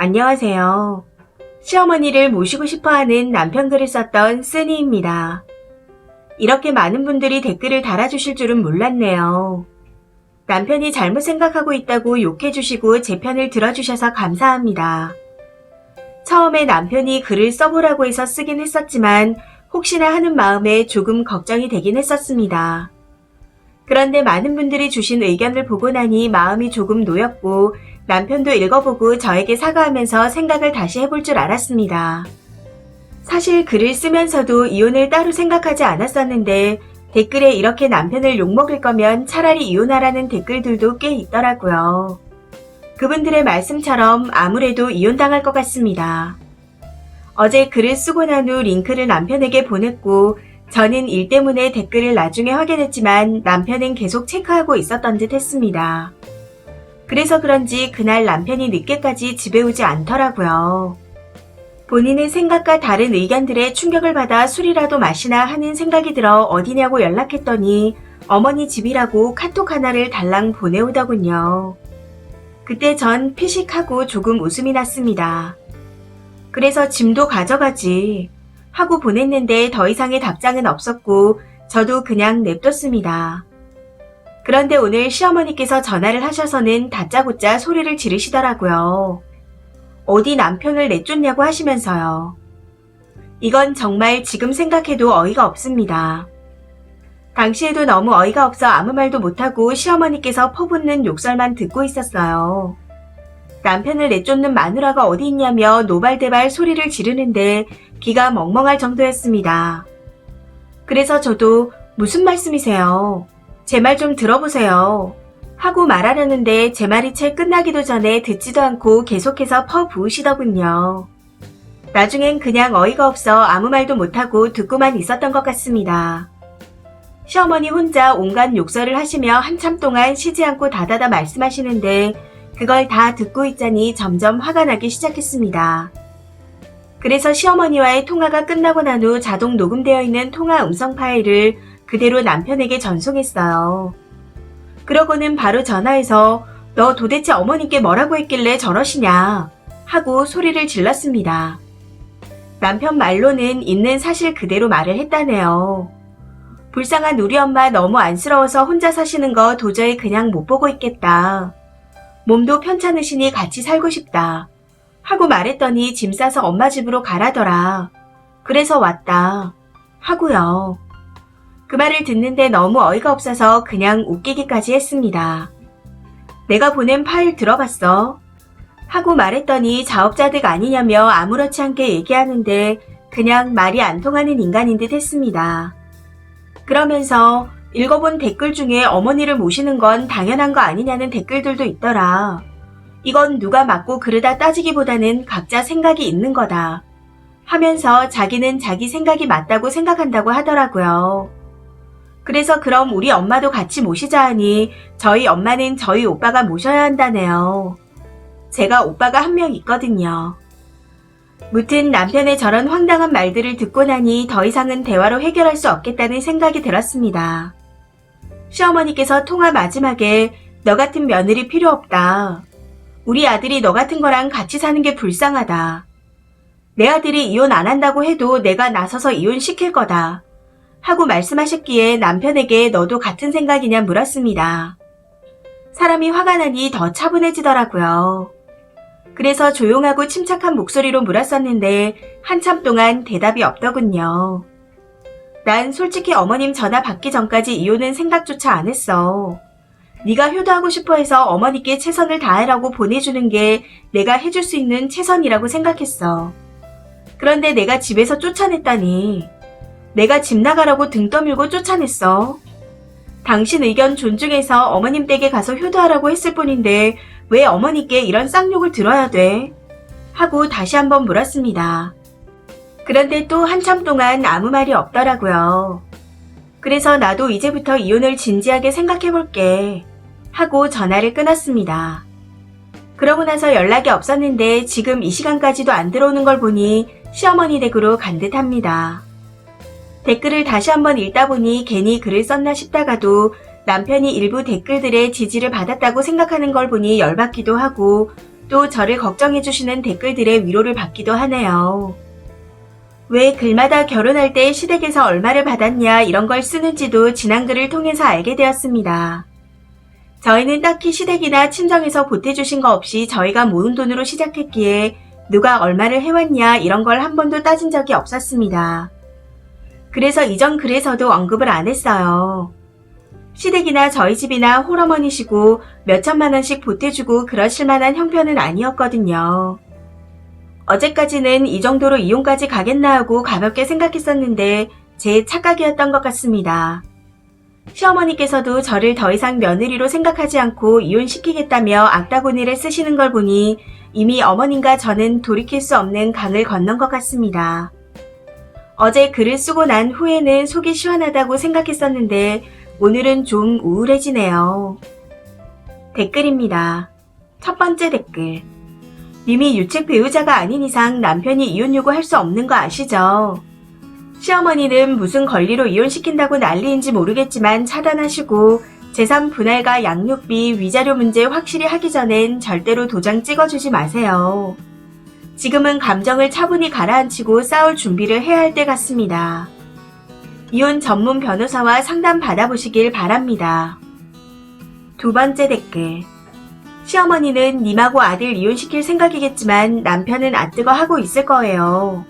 안녕하세요. 시어머니를 모시고 싶어하는 남편 글을 썼던 쓰니입니다. 이렇게 많은 분들이 댓글을 달아주실 줄은 몰랐네요. 남편이 잘못 생각하고 있다고 욕해주시고 제 편을 들어주셔서 감사합니다. 처음에 남편이 글을 써보라고 해서 쓰긴 했었지만 혹시나 하는 마음에 조금 걱정이 되긴 했었습니다. 그런데 많은 분들이 주신 의견을 보고 나니 마음이 조금 놓였고 남편도 읽어보고 저에게 사과하면서 생각을 다시 해볼 줄 알았습니다. 사실 글을 쓰면서도 이혼을 따로 생각하지 않았었는데 댓글에 이렇게 남편을 욕먹을 거면 차라리 이혼하라는 댓글들도 꽤 있더라고요. 그분들의 말씀처럼 아무래도 이혼당할 것 같습니다. 어제 글을 쓰고 난 후 링크를 남편에게 보냈고 저는 일 때문에 댓글을 나중에 확인했지만 남편은 계속 체크하고 있었던 듯 했습니다. 그래서 그런지 그날 남편이 늦게까지 집에 오지 않더라고요. 본인의 생각과 다른 의견들에 충격을 받아 술이라도 마시나 하는 생각이 들어 어디냐고 연락했더니 어머니 집이라고 카톡 하나를 달랑 보내오더군요. 그때 전 피식하고 조금 웃음이 났습니다. 그래서 짐도 가져가지 하고 보냈는데 더 이상의 답장은 없었고 저도 그냥 냅뒀습니다. 그런데 오늘 시어머니께서 전화를 하셔서는 다짜고짜 소리를 지르시더라고요. 어디 남편을 내쫓냐고 하시면서요. 이건 정말 지금 생각해도 어이가 없습니다. 당시에도 너무 어이가 없어 아무 말도 못하고 시어머니께서 퍼붓는 욕설만 듣고 있었어요. 남편을 내쫓는 마누라가 어디 있냐며 노발대발 소리를 지르는데 귀가 멍멍할 정도였습니다. 그래서 저도 무슨 말씀이세요? 제 말 좀 들어보세요. 하고 말하려는데 제 말이 채 끝나기도 전에 듣지도 않고 계속해서 퍼부으시더군요. 나중엔 그냥 어이가 없어 아무 말도 못하고 듣고만 있었던 것 같습니다. 시어머니 혼자 온갖 욕설을 하시며 한참 동안 쉬지 않고 다다다 말씀하시는데 그걸 다 듣고 있자니 점점 화가 나기 시작했습니다. 그래서 시어머니와의 통화가 끝나고 난 후 자동 녹음되어 있는 통화 음성 파일을 그대로 남편에게 전송했어요. 그러고는 바로 전화해서 너 도대체 어머님께 뭐라고 했길래 저러시냐 하고 소리를 질렀습니다. 남편 말로는 있는 사실 그대로 말을 했다네요. 불쌍한 우리 엄마 너무 안쓰러워서 혼자 사시는 거 도저히 그냥 못 보고 있겠다. 몸도 편찮으시니 같이 살고 싶다. 하고 말했더니 짐 싸서 엄마 집으로 가라더라. 그래서 왔다. 하고요. 그 말을 듣는데 너무 어이가 없어서 그냥 웃기기까지 했습니다. 내가 보낸 파일 들어봤어? 하고 말했더니 자업자득 아니냐며 아무렇지 않게 얘기하는데 그냥 말이 안 통하는 인간인 듯 했습니다. 그러면서 읽어본 댓글 중에 어머니를 모시는 건 당연한 거 아니냐는 댓글들도 있더라. 이건 누가 맞고 그르다 따지기보다는 각자 생각이 있는 거다. 하면서 자기는 자기 생각이 맞다고 생각한다고 하더라고요. 그래서 그럼 우리 엄마도 같이 모시자 하니 저희 엄마는 저희 오빠가 모셔야 한다네요. 제가 오빠가 한 명 있거든요. 무튼 남편의 저런 황당한 말들을 듣고 나니 더 이상은 대화로 해결할 수 없겠다는 생각이 들었습니다. 시어머니께서 통화 마지막에 너 같은 며느리 필요 없다. 우리 아들이 너 같은 거랑 같이 사는 게 불쌍하다. 내 아들이 이혼 안 한다고 해도 내가 나서서 이혼시킬 거다. 하고 말씀하셨기에 남편에게 너도 같은 생각이냐 물었습니다. 사람이 화가 나니 더 차분해지더라고요. 그래서 조용하고 침착한 목소리로 물었었는데 한참 동안 대답이 없더군요. 난 솔직히 어머님 전화 받기 전까지 이혼은 생각조차 안 했어. 네가 효도하고 싶어 해서 어머니께 최선을 다하라고 보내주는 게 내가 해줄 수 있는 최선이라고 생각했어. 그런데 내가 집에서 쫓아냈다니. 내가 집 나가라고 등 떠밀고 쫓아냈어. 당신 의견 존중해서 어머님 댁에 가서 효도하라고 했을 뿐인데 왜 어머니께 이런 쌍욕을 들어야 돼? 하고 다시 한번 물었습니다. 그런데 또 한참 동안 아무 말이 없더라고요. 그래서 나도 이제부터 이혼을 진지하게 생각해볼게. 하고 전화를 끊었습니다. 그러고 나서 연락이 없었는데 지금 이 시간까지도 안 들어오는 걸 보니 시어머니 댁으로 간 듯합니다. 댓글을 다시 한번 읽다 보니 괜히 글을 썼나 싶다가도 남편이 일부 댓글들의 지지를 받았다고 생각하는 걸 보니 열받기도 하고 또 저를 걱정해주시는 댓글들의 위로를 받기도 하네요. 왜 글마다 결혼할 때 시댁에서 얼마를 받았냐 이런 걸 쓰는지도 지난 글을 통해서 알게 되었습니다. 저희는 딱히 시댁이나 친정에서 보태주신 거 없이 저희가 모은 돈으로 시작했기에 누가 얼마를 해왔냐 이런 걸 한 번도 따진 적이 없었습니다. 그래서 이전 글에서도 언급을 안 했어요. 시댁이나 저희 집이나 홀어머니시고 몇천만 원씩 보태주고 그러실 만한 형편은 아니었거든요. 어제까지는 이 정도로 이혼까지 가겠나 하고 가볍게 생각했었는데 제 착각이었던 것 같습니다. 시어머니께서도 저를 더 이상 며느리로 생각하지 않고 이혼시키겠다며 악다구니를 쓰시는 걸 보니 이미 어머님과 저는 돌이킬 수 없는 강을 건넌 것 같습니다. 어제 글을 쓰고 난 후에는 속이 시원하다고 생각했었는데 오늘은 좀 우울해지네요. 댓글입니다. 첫 번째 댓글. 님이 유책 배우자가 아닌 이상 남편이 이혼 요구할 수 없는 거 아시죠? 시어머니는 무슨 권리로 이혼시킨다고 난리인지 모르겠지만 차단하시고 재산 분할과 양육비, 위자료 문제 확실히 하기 전엔 절대로 도장 찍어주지 마세요. 지금은 감정을 차분히 가라앉히고 싸울 준비를 해야 할 때 같습니다. 이혼 전문 변호사와 상담 받아보시길 바랍니다. 두 번째 댓글. 시어머니는 님하고 아들 이혼시킬 생각이겠지만 남편은 아뜨거 하고 있을 거예요.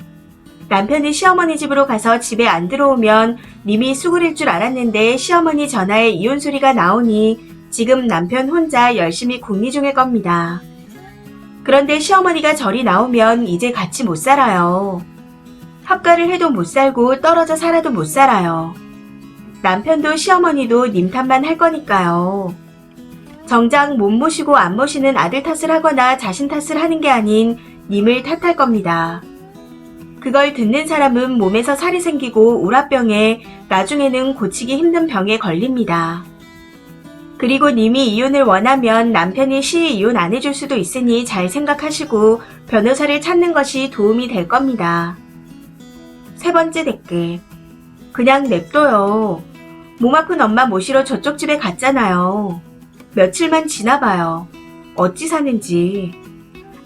남편이 시어머니 집으로 가서 집에 안 들어오면 님이 수그릴 줄 알았는데 시어머니 전화에 이혼 소리가 나오니 지금 남편 혼자 열심히 궁리 중일 겁니다. 그런데 시어머니가 저리 나오면 이제 같이 못 살아요. 합가를 해도 못 살고 떨어져 살아도 못 살아요. 남편도 시어머니도 님 탓만 할 거니까요. 정작 못 모시고 안 모시는 아들 탓을 하거나 자신 탓을 하는 게 아닌 님을 탓할 겁니다. 그걸 듣는 사람은 몸에서 살이 생기고 우라병에 나중에는 고치기 힘든 병에 걸립니다. 그리고 님이 이혼을 원하면 남편이 시의 이혼 안 해줄 수도 있으니 잘 생각하시고 변호사를 찾는 것이 도움이 될 겁니다. 세 번째 댓글. 그냥 냅둬요. 몸 아픈 엄마 모시러 저쪽 집에 갔잖아요. 며칠만 지나봐요. 어찌 사는지.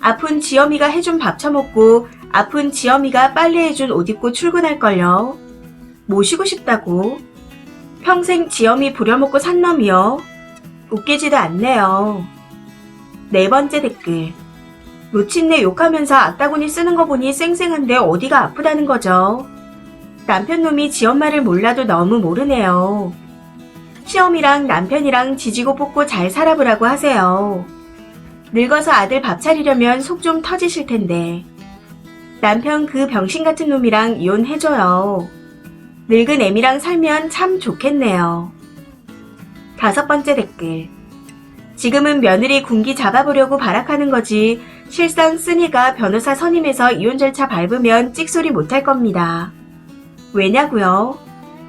아픈 지엄이가 해준 밥 처먹고 아픈 지엄이가 빨래해준 옷 입고 출근할걸요. 모시고 싶다고. 평생 지엄이 부려먹고 산 놈이요. 웃기지도 않네요. 네 번째 댓글. 놓친내 욕하면서 악다구니 쓰는 거 보니 쌩쌩한데 어디가 아프다는 거죠. 남편 놈이 지엄마를 몰라도 너무 모르네요. 시엄이랑 남편이랑 지지고 볶고 잘 살아보라고 하세요. 늙어서 아들 밥 차리려면 속 좀 터지실 텐데. 남편 그 병신 같은 놈이랑 이혼해줘요. 늙은 애미랑 살면 참 좋겠네요. 다섯 번째 댓글. 지금은 며느리 군기 잡아보려고 발악하는 거지 실상 쓰니가 변호사 선임해서 이혼 절차 밟으면 찍소리 못할 겁니다. 왜냐고요?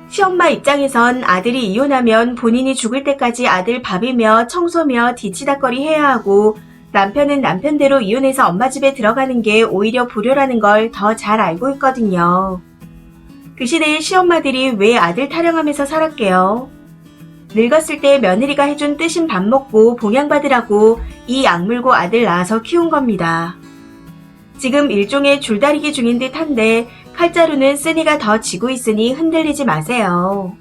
시엄마 입장에선 아들이 이혼하면 본인이 죽을 때까지 아들 밥이며 청소며 뒤치다꺼리 해야 하고 남편은 남편대로 이혼해서 엄마 집에 들어가는 게 오히려 불효라는 걸 더 잘 알고 있거든요. 그 시대의 시엄마들이 왜 아들 타령하면서 살았게요? 늙었을 때 며느리가 해준 뜨신 밥 먹고 봉양받으라고 이 악물고 아들 낳아서 키운 겁니다. 지금 일종의 줄다리기 중인 듯 한데 칼자루는 쓰니가 더 쥐고 있으니 흔들리지 마세요.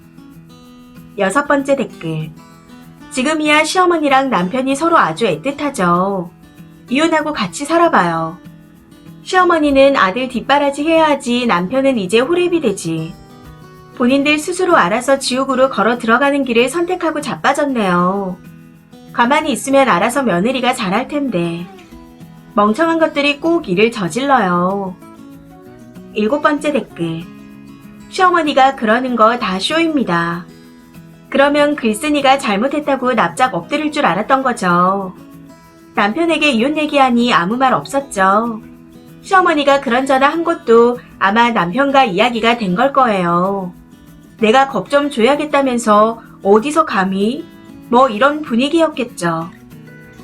여섯 번째 댓글. 지금이야 시어머니랑 남편이 서로 아주 애틋하죠. 이혼하고 같이 살아봐요. 시어머니는 아들 뒷바라지 해야 하지 남편은 이제 호랩이 되지. 본인들 스스로 알아서 지옥으로 걸어 들어가는 길을 선택하고 자빠졌네요. 가만히 있으면 알아서 며느리가 잘할 텐데. 멍청한 것들이 꼭 일을 저질러요. 일곱 번째 댓글. 시어머니가 그러는 거 다 쇼입니다. 그러면 글쓴이가 잘못했다고 납작 엎드릴 줄 알았던 거죠. 남편에게 이혼 얘기하니 아무 말 없었죠. 시어머니가 그런 전화 한 것도 아마 남편과 이야기가 된 걸 거예요. 내가 겁 좀 줘야겠다면서 어디서 감히? 뭐 이런 분위기였겠죠.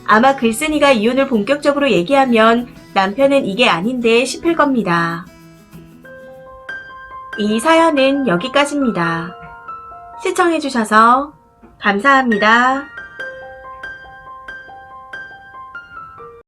아마 글쓴이가 이혼을 본격적으로 얘기하면 남편은 이게 아닌데 싶을 겁니다. 이 사연은 여기까지입니다. 시청해주셔서 감사합니다.